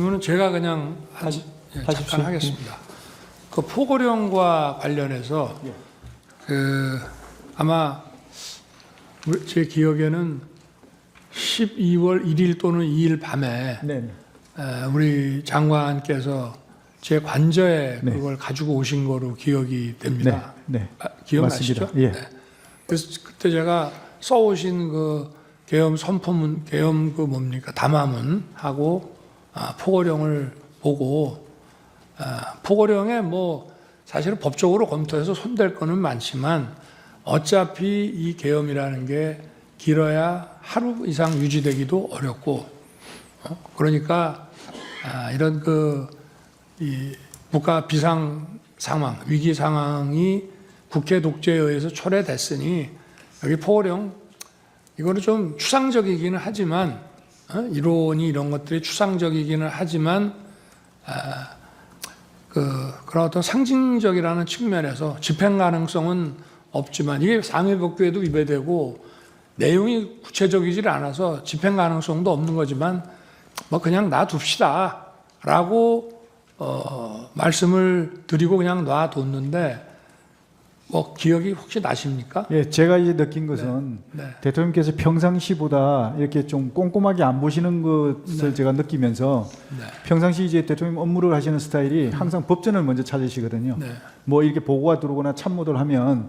이거는 제가 그냥 잠깐 하겠습니다. 그 포고령과 관련해서 아마 제 기억에는 12월 1일 또는 2일 밤에 우리 장관께서 제 관저에 그걸 가지고 오신 거로 기억이 됩니다. 기억나시죠? 예. 그래서 그때 제가 써오신 그 계엄 선포문, 계엄 그 뭡니까 담화문하고 포고령을 보고 포고령에 뭐 사실은 법적으로 검토해서 손댈 거는 많지만 어차피 이 계엄이라는 게 길어야 하루 이상 유지되기도 어렵고 그러니까 이런 이 국가 비상 상황, 위기 상황이 국회 독재에 의해서 초래됐으니 여기 포고령 이거는 좀 추상적이기는 하지만 이론이 이런 것들이 추상적이기는 하지만 그런 어떤 상징적이라는 측면에서 집행 가능성은 없지만 이게 상해법규에도 위배되고 내용이 구체적이질 않아서 집행 가능성도 없는 거지만 뭐 그냥 놔둡시다라고 말씀을 드리고 그냥 놔뒀는데 뭐 기억이 혹시 나십니까? 예, 제가 이제 느낀 것은 대통령께서 평상시보다 이렇게 좀 꼼꼼하게 안 보시는 것을 제가 느끼면서 평상시 이제 대통령 업무를 하시는 스타일이 항상 법전을 먼저 찾으시거든요. 뭐 이렇게 보고가 들어오거나 참모들 하면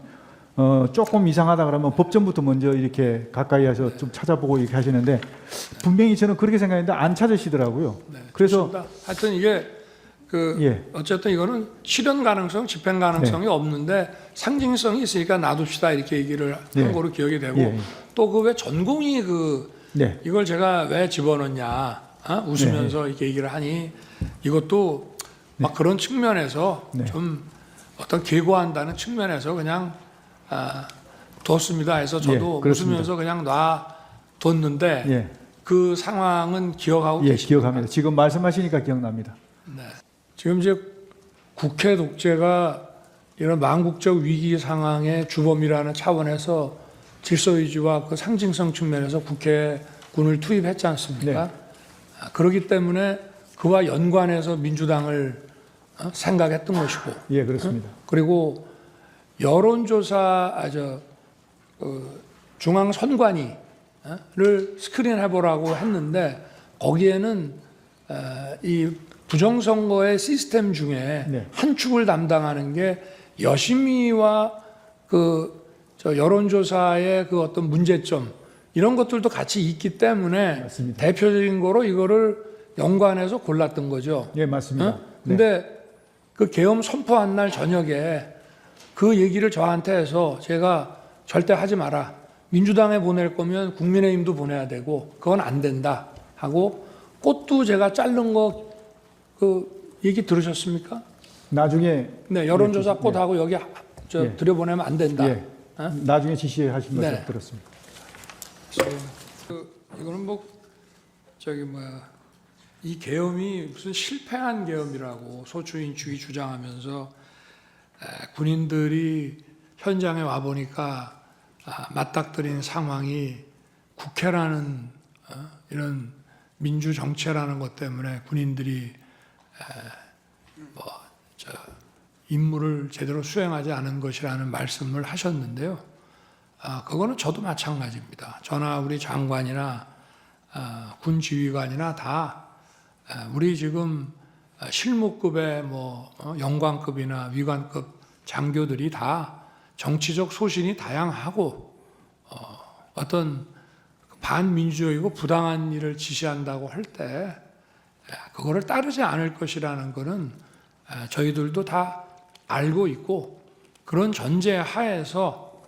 조금 이상하다 그러면 법전부터 먼저 이렇게 가까이 해서 좀 찾아보고 이렇게 하시는데 분명히 저는 그렇게 생각했는데 안 찾으시더라고요. 그래서 그렇습니다. 하여튼 이게 어쨌든 이거는 실현 가능성, 집행 가능성이 없는데 상징성이 있으니까 놔둡시다 이렇게 얘기를 한 거로 기억이 되고 또 그 왜 전공이 이걸 제가 왜 집어넣냐 웃으면서 이렇게 얘기를 하니 이것도 막 그런 측면에서 좀 어떤 계고한다는 측면에서 그냥 뒀습니다 해서 저도 웃으면서 그냥 놔뒀는데 그 상황은 기억하고 계십니까? 기억합니다. 지금 말씀하시니까 기억납니다. 지금 이제 국회 독재가 이런 망국적 위기 상황의 주범이라는 차원에서 질서 유지와 그 상징성 측면에서 국회군을 투입했지 않습니까? 그렇기 때문에 그와 연관해서 민주당을 생각했던 것이고. 예, 그렇습니다. 그리고 여론조사 중앙선관위를 스크린해보라고 했는데 거기에는 이 부정선거의 시스템 중에 한 축을 담당하는 게 여심위와 여론조사의 그 어떤 문제점 이런 것들도 같이 있기 때문에 대표적인 거로 이거를 연관해서 골랐던 거죠. 예, 맞습니다. 근데 그 계엄 선포한 날 저녁에 그 얘기를 저한테 해서 제가 절대 하지 마라. 민주당에 보낼 거면 국민의힘도 보내야 되고 그건 안 된다 하고 꽃도 제가 자른 거 그 얘기 들으셨습니까? 나중에 여론조사 꽃하고 여기 들여보내면 안 된다. 나중에 지시하신 것을 들었습니다. 이거는 이 계엄이 무슨 실패한 계엄이라고 소추인축이 주장하면서 군인들이 현장에 와 보니까 맞닥뜨린 상황이 국회라는 이런 민주 정체라는 것 때문에 군인들이 임무를 제대로 수행하지 않은 것이라는 말씀을 하셨는데요. 그거는 저도 마찬가지입니다. 저나 우리 장관이나 군 지휘관이나 다 우리 지금 실무급의 영관급이나 위관급 장교들이 다 정치적 소신이 다양하고 어떤 반민주적이고 부당한 일을 지시한다고 할 때 그거를 따르지 않을 것이라는 것은 저희들도 다 알고 있고 그런 전제 하에서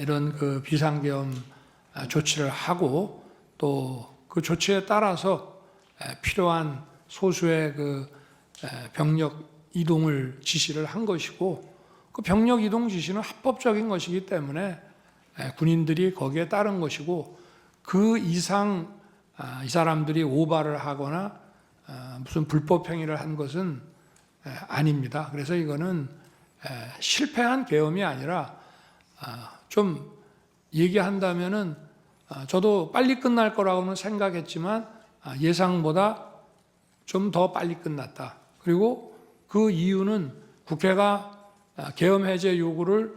이런 그 비상계엄 조치를 하고 또 그 조치에 따라서 필요한 소수의 그 병력 이동을 지시를 한 것이고 그 병력 이동 지시는 합법적인 것이기 때문에 군인들이 거기에 따른 것이고 그 이상 이 사람들이 오바를 하거나 무슨 불법 행위를 한 것은 아닙니다. 그래서 이거는 실패한 계엄이 아니라 좀 얘기한다면은 저도 빨리 끝날 거라고는 생각했지만 예상보다 좀 더 빨리 끝났다. 그리고 그 이유는 국회가 계엄 해제 요구를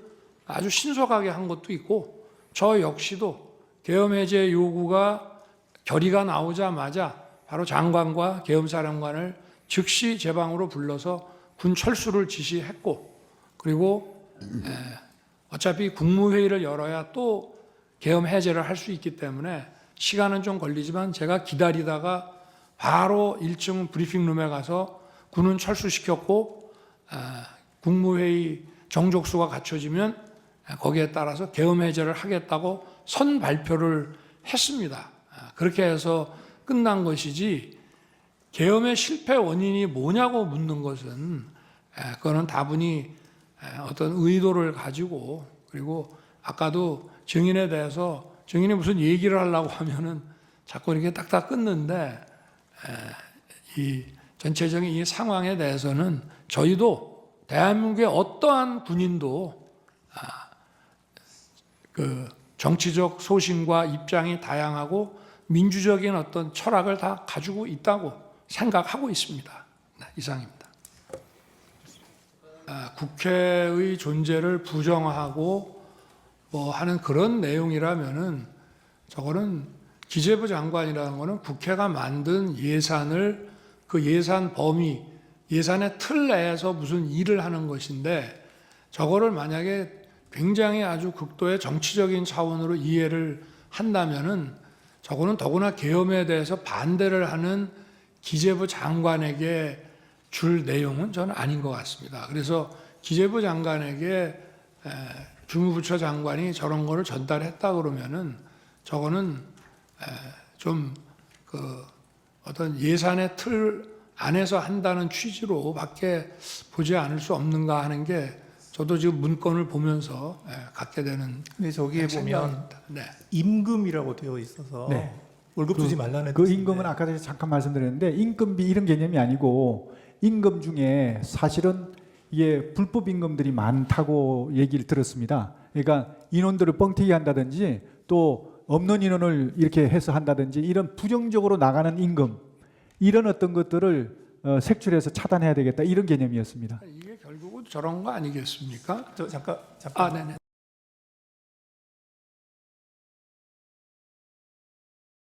아주 신속하게 한 것도 있고 저 역시도 계엄 해제 요구가 결의가 나오자마자 바로 장관과 계엄사령관을 즉시 제 방으로 불러서 군 철수를 지시했고 그리고 어차피 국무회의를 열어야 또 계엄 해제를 할 수 있기 때문에 시간은 좀 걸리지만 제가 기다리다가 바로 1층 브리핑룸에 가서 군은 철수시켰고 국무회의 정족수가 갖춰지면 거기에 따라서 계엄 해제를 하겠다고 선 발표를 했습니다. 그렇게 해서 끝난 것이지 계엄의 실패 원인이 뭐냐고 묻는 것은 그거는 다분히 어떤 의도를 가지고 그리고 아까도 증인에 대해서 증인이 무슨 얘기를 하려고 하면은 자꾸 이렇게 딱딱 끊는데 이 전체적인 이 상황에 대해서는 저희도 대한민국의 어떠한 군인도 그 정치적 소신과 입장이 다양하고 민주적인 어떤 철학을 다 가지고 있다고 생각하고 있습니다. 네, 이상입니다. 국회의 존재를 부정하고 뭐 하는 그런 내용이라면은 저거는 기재부 장관이라는 거는 국회가 만든 예산을 그 예산 범위, 예산의 틀 내에서 무슨 일을 하는 것인데 저거를 만약에 굉장히 아주 극도의 정치적인 차원으로 이해를 한다면은 저거는 더구나 계엄에 대해서 반대를 하는 기재부 장관에게 줄 내용은 저는 아닌 것 같습니다. 그래서 기재부 장관에게 주무부처 장관이 저런 거를 전달했다 그러면은 저거는 좀 그 어떤 예산의 틀 안에서 한다는 취지로밖에 보지 않을 수 없는가 하는 게 저도 지금 문건을 보면서 갖게 되는. 근데 저기에 보면 네. 임금이라고 되어 있어서 네. 월급 주지 말라는 그 뜻인데. 임금은 아까 전에 잠깐 말씀드렸는데 임금비 이런 개념이 아니고 임금 중에 사실은 이게 불법 임금들이 많다고 얘기를 들었습니다. 그러니까 인원들을 뻥튀기 한다든지 또 없는 인원을 이렇게 해서 한다든지 이런 부정적으로 나가는 임금 이런 어떤 것들을 색출해서 차단해야 되겠다 이런 개념이었습니다. 이게 결국은 저런 거 아니겠습니까? 잠깐. 네네.